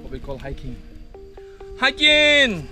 what we call hiking. Hiking!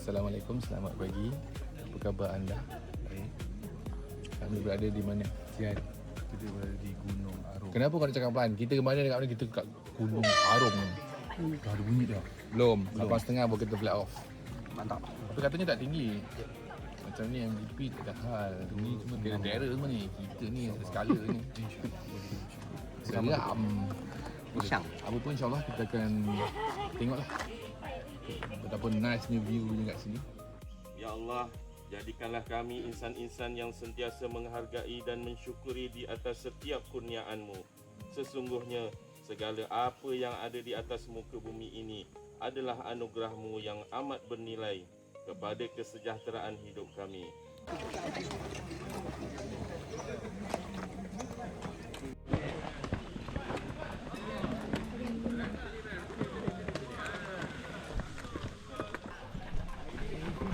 Assalamualaikum, selamat pagi. Apa khabar anda? Baik. Kami berada di mana? Sian. Kita berada di Gunung Arung. Kenapa kau nak cakap pelan? Kita ke mana dekat mana? Kita kat Gunung Arung. Dah ada bunyi dah. Belum. 8.30 baru kita fly off. Mantap. Tapi katanya tak tinggi. Macam ni MGP tak ada hal. Ni cuma daerah semua ni. Kita ni ada skala ni. Seram. Insya. Apa pun insyaAllah kita akan tengoklah betapa nice-nya view kat sini. Ya Allah, jadikanlah kami insan-insan yang sentiasa menghargai dan mensyukuri di atas setiap kurniaan-Mu. Sesungguhnya, segala apa yang ada di atas muka bumi ini adalah anugerah-Mu yang amat bernilai kepada kesejahteraan hidup kami.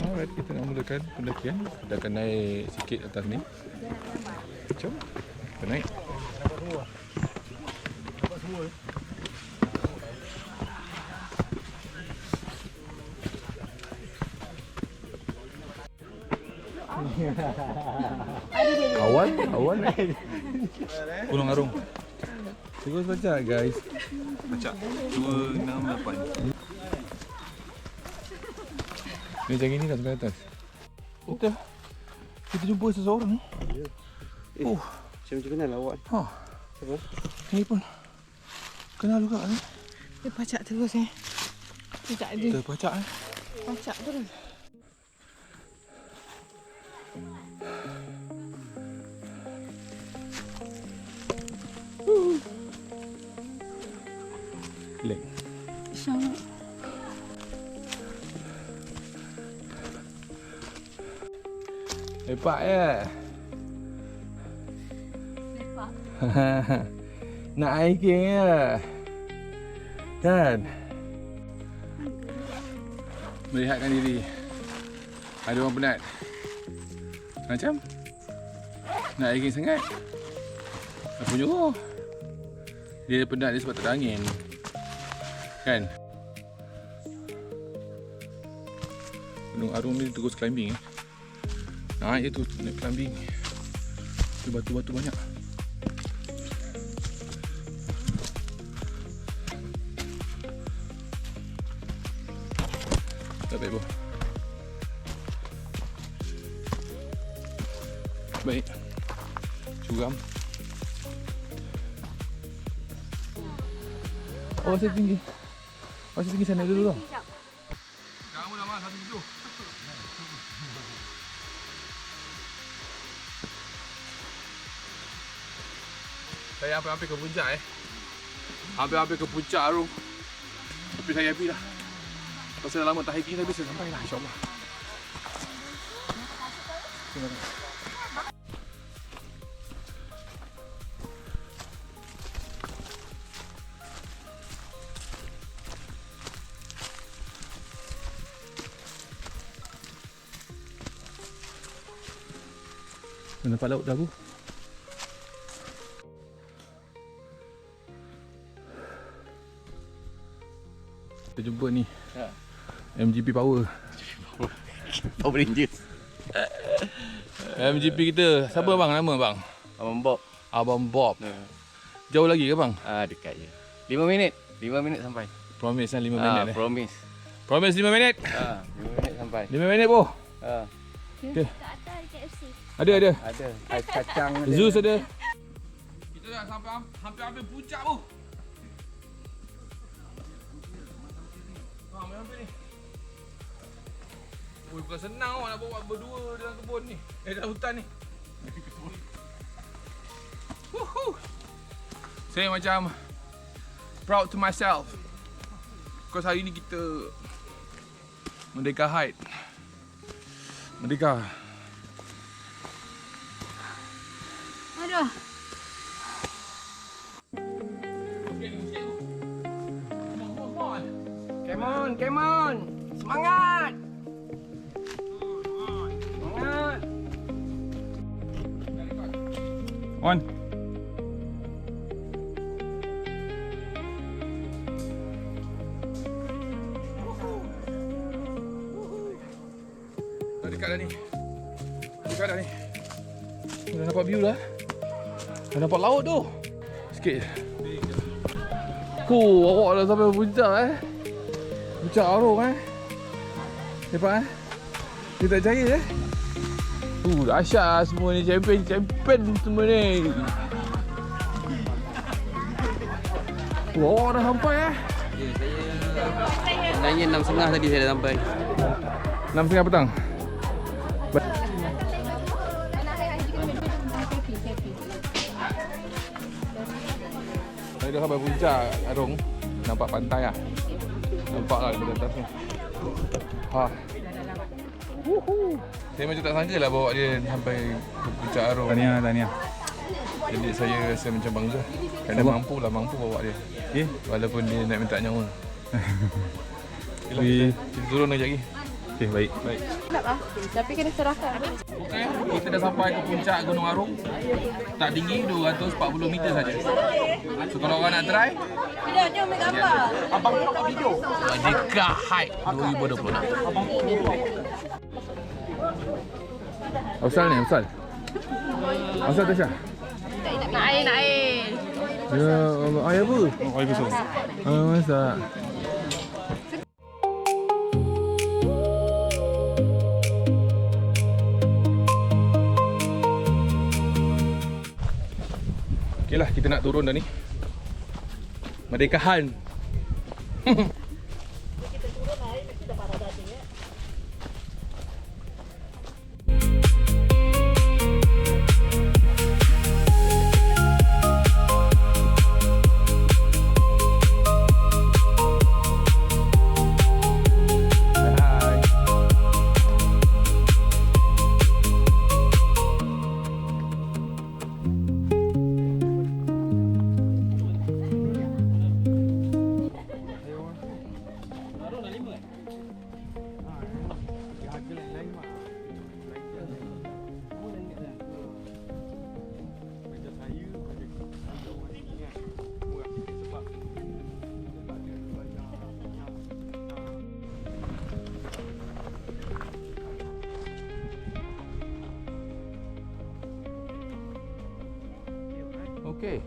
Alright, kita nak mulakan pendakian. Kita akan naik sikit atas ni. Jom, kita naik. Awan naik. Gunung Arung. Terus baca guys. Baca 268. Ni macam ni dah sampai atas. Kita jumpa seseorang ni. Oh, macam kenal awak. Ha. Siapa? Ni pun kenal juga ni. Dia pacak terus ni. Dia tak ada. Terpacak Pacak terus. Lek. InsyaAllah. Lepak ya. Lepak. Nak hiking ya. Kan? Melihatkan diri. Ada orang penat. Macam? Nak hiking sangat. Apa nyuruh? Dia penat dia sebab tak ada angin. Kan? Gunung Arung ni terus climbing. Naik je tu, naik climbing. Tu batu-batu banyak. Tak baik, boh. Baik. Curam. Oh, masih tinggi. Masih tinggi sana dulu tau. Kamu dah mas, 1.7. Saya hampir-hampir ke puncak Hampir-hampir ke puncak Arung. Tapi saya happy dah. Pasal dah lama tak hiking tapi saya sampai lah insyaAllah. Terima kasih. Nampak laut dah bu. Kita jumpa ni MGP Power. Power Ranger. MGP kita. Siapa bang nama bang? Abang Bob. Abang Bob. Jauh lagi ke bang? Dekat je. 5 minit. 5 minit sampai. Promise kan 5 minit Promise. Promise 5 minit? 5 minit sampai. 5 minit boh. Okay. Tak ada KFC. Ada. Ada. Ais kacang ada. Zeus ada. Kita dah sampai hampir-hampir puncak boh. bukan senang awak nak bawa berdua dalam kebun ni. Dalam hutan ni. Woohoo. Saya macam proud to myself. Because hari ni kita Merdeka Hike. Merdeka. Aduh. Come on. Semangat. Semangat. On. Dah dekat dah ni. Dekat dah ni. Dah nampak view dah. Dah nampak laut tu. Sikit je. Awak dah sampai puncak Puncak Arung Cepat Dia tak percaya dahsyat semua ni. Champion semua ni. Awak dah sampai Ya, saya sebenarnya 6.30 tadi saya dah sampai. 6.30 petang. Saya dah sampai puncak Arung. Nampak pantai lah. Nampak lah di atas ni. Saya macam tak sangka lah bawa dia sampai ke puncak Arung. Tahniah. Jadi saya rasa macam bangga. Kerana mampu bawa dia. Walaupun dia nak minta nyawa. Kita turun lagi lagi. Okey, baik. Tak lah. Tapi kena serahkan. Okey, kita dah sampai ke puncak Gunung Arung. Tak tinggi, 240 meter saja. So kalau orang nak try, Dia ambil gambar. abang tengok video. Merdeka Hike 2026. Ausal ni, Ausal. Ausal Tasha. Nak air. Ya, air apa? Air kosong. Masak. Okeylah, kita nak turun dah ni. Merdekahan. Okey.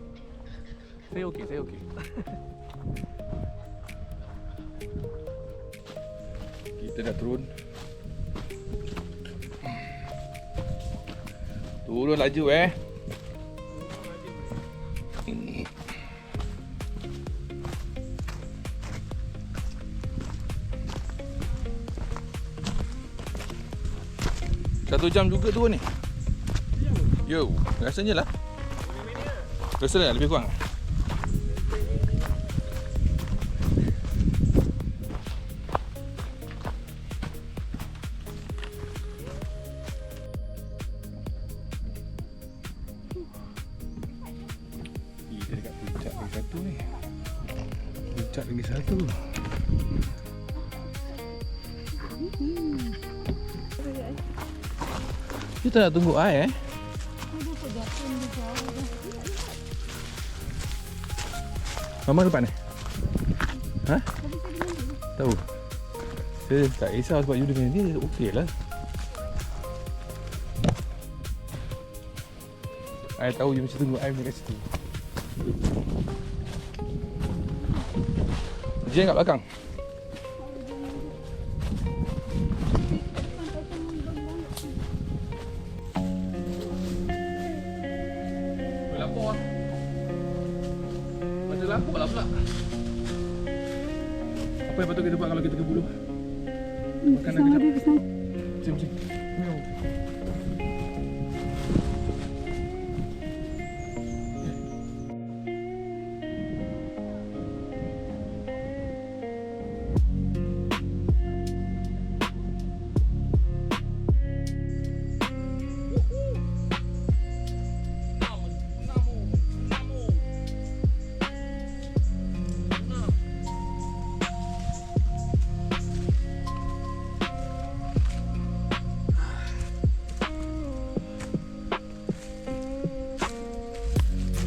Saya okey. Kita dah turun. Turun laju Satu jam juga turun ni. Yo, rasanya lah. Rasanya lebih kurang. Kita dekat puncak lagi satu ni. Puncak lagi satu. Kita nak tunggu air Mama depan ni? Ha? Tahu. Saya tak risau sebab you dengan dia okey lah. I tahu you mesti tunggu I dekat situ. Jen kat belakang. Lapor lah. Macam lapor lah pula. Apa yang patut kita buat kalau kita ke bulu? Makan nak kejap.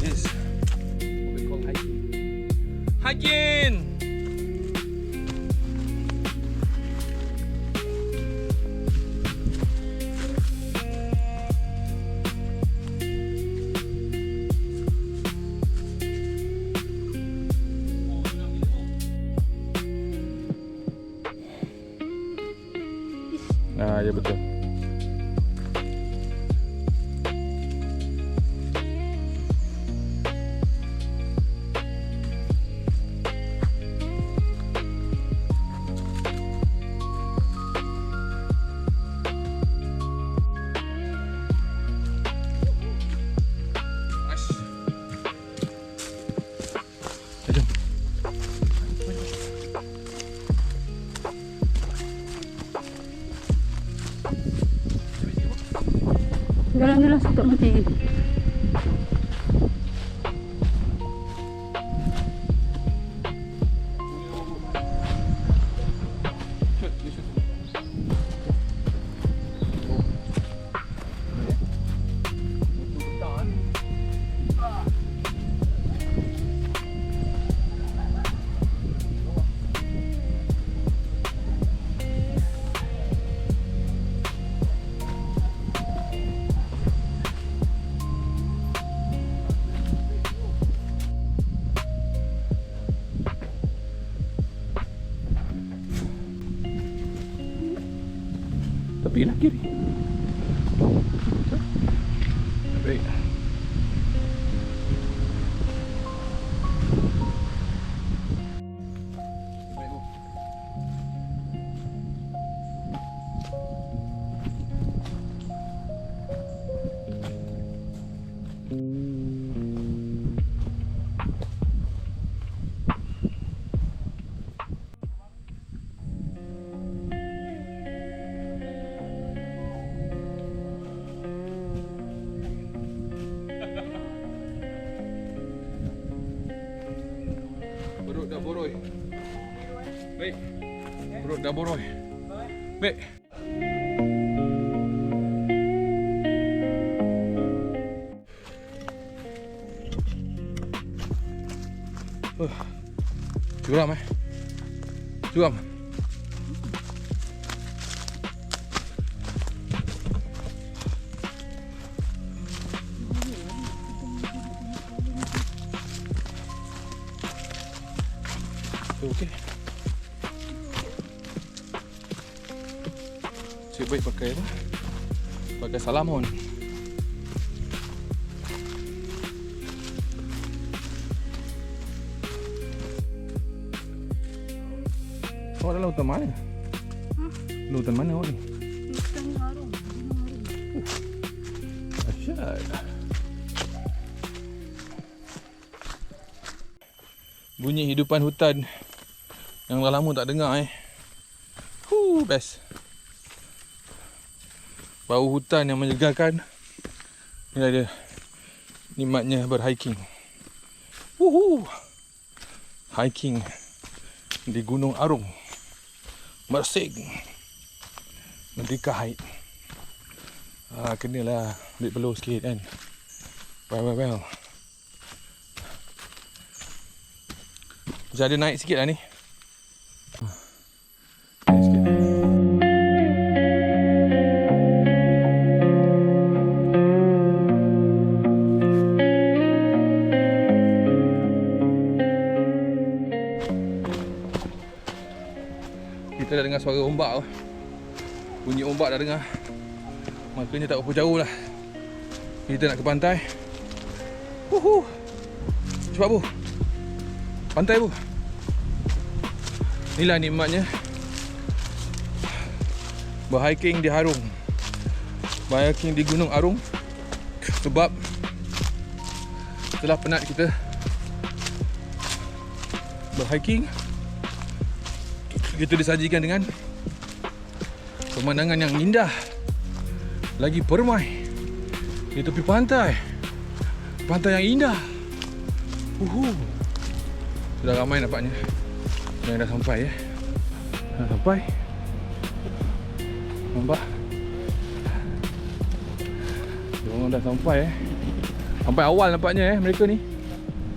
Yes. What we call hiking. Hiking! Ah, ya betul. Jalan dulu untuk matiin. Tepi lah kiri. Baik. Perut dah boroi. Baik. Perut dah boroi. Baik. Curam Curam. Okey. Cik baik pakai apa? Pakai salamon. Oh, ada lautan mana? Lautan mana awak ni? Lautan Arung. Asyik. Bunyi hidupan hutan yang dah lama tak dengar best. Bau hutan yang menyegarkan. Inilah dia nikmatnya berhiking. Hiking di Gunung Arung, Mersing, Merdeka Height. Kenalah ambil peluh sikit kan. Well. Macam ada naik sikit lah ni. Naik sikit. Kita dah dengar suara ombak. Bunyi ombak dah dengar. Makanya tak berapa jauh lah kita nak ke pantai. Cepat bu. Pantai bu. Inilah nikmatnya berhiking di Arung. Berhiking di Gunung Arung. Sebab setelah penat kita berhiking, kita disajikan dengan pemandangan yang indah lagi permai di tepi pantai. Pantai yang indah. Sudah ramai nampaknya yang dah sampai Dah sampai. Nampak? Diorang dah sampai Sampai awal nampaknya mereka ni.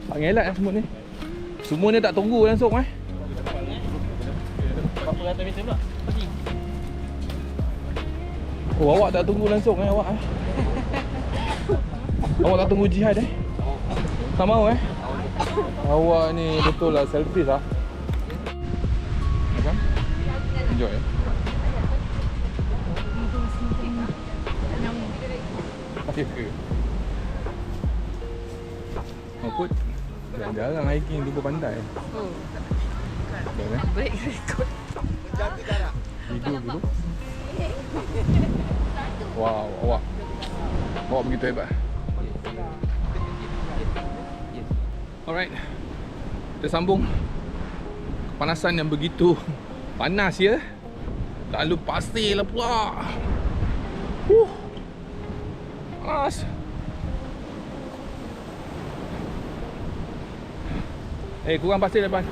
Tak ngelat semua ni. Semua ni tak tunggu langsung Berapa ratus meter pula? Pergi. Oh, awak tak tunggu langsung awak Awak tak tunggu jihad Tak mau Awak ni betul lah selfish lah. Macam? Enjoy Okey ke? Kot jarang hiking di pantai. Break record. Hidup dulu. Wow, awak begitu hebat. Alright, kita sambung. Kepanasan yang begitu panas ya. Lalu pasir lah pula. Panas. Kurang pasir depan.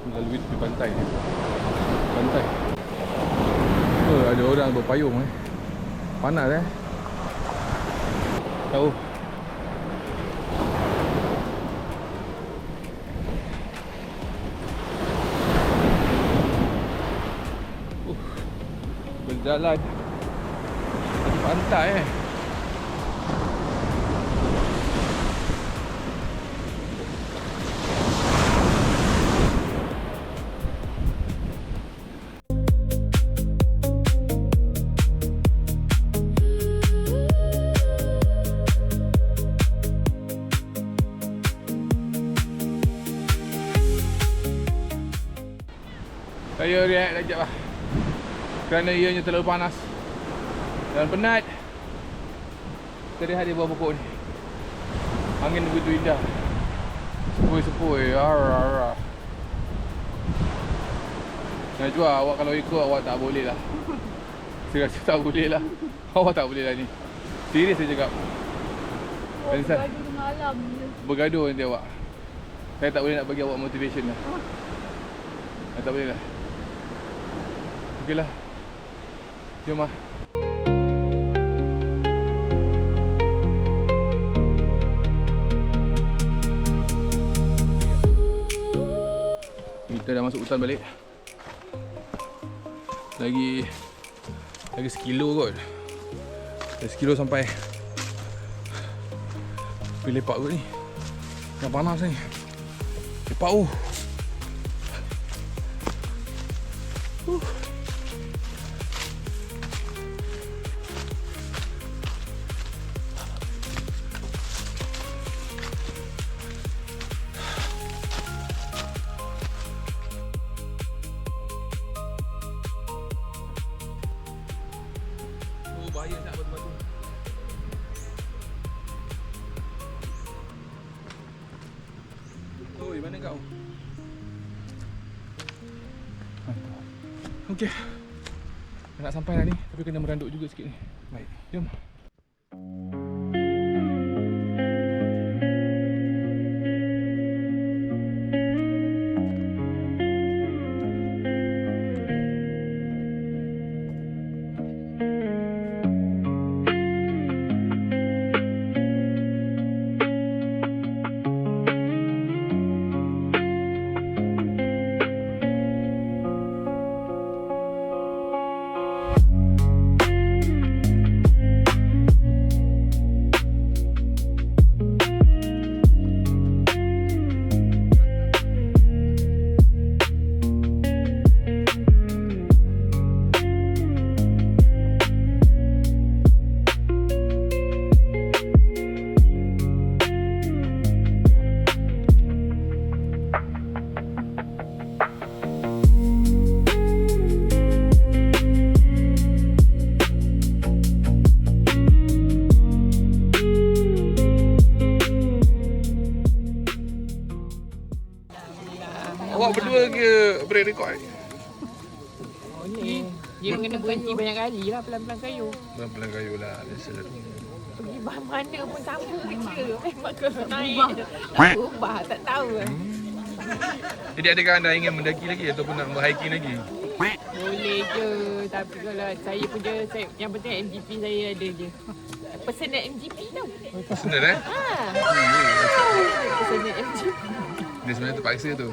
Melalui tepi pantai ni. Pantai. Ada orang berpayung Panas Tahu. Berjalan di pantai Saya react sekejap lah kerana ianya terlalu panas dan penat. Kita lihat di bawah pokok ni. Angin begitu indah. Sepoi-sepoi. Najwa, awak kalau ikut awak tak boleh lah. Saya rasa tak boleh lah. Awak tak boleh lah ni. Serius saya cakap. Bergaduh dengan alam je. Bergaduh nanti awak. Saya tak boleh nak bagi awak motivation lah. Saya tak boleh lah. Okey lah. Jom lah. Kita dah masuk hutan balik. Lagi sekilo kot. Dah sekilo sampai. Pergi lepak kot ni. Yang panas ni. Lepak bahaya nak batu-batu. Oi, mana kau? Okey. Nak sampai dah ni, tapi kena meranduk juga sikit ni. Baik, jom. boleh rekod. Boleh. Dia kena berhenti banyak kali lah, pelan-pelan kayu. Pelan-pelan kayu lah, biasa tu. Pergi mana pun sama je. Memang kalau naik, tak ubah, tak tahu. Jadi adakah anda ingin mendaki lagi ataupun nak hiking lagi? Boleh je, tapi kalau saya punya, yang penting MGP saya ada je. Personal MGP tau. Personal eh? Personal MGP. Dia sebenarnya terpaksa tu.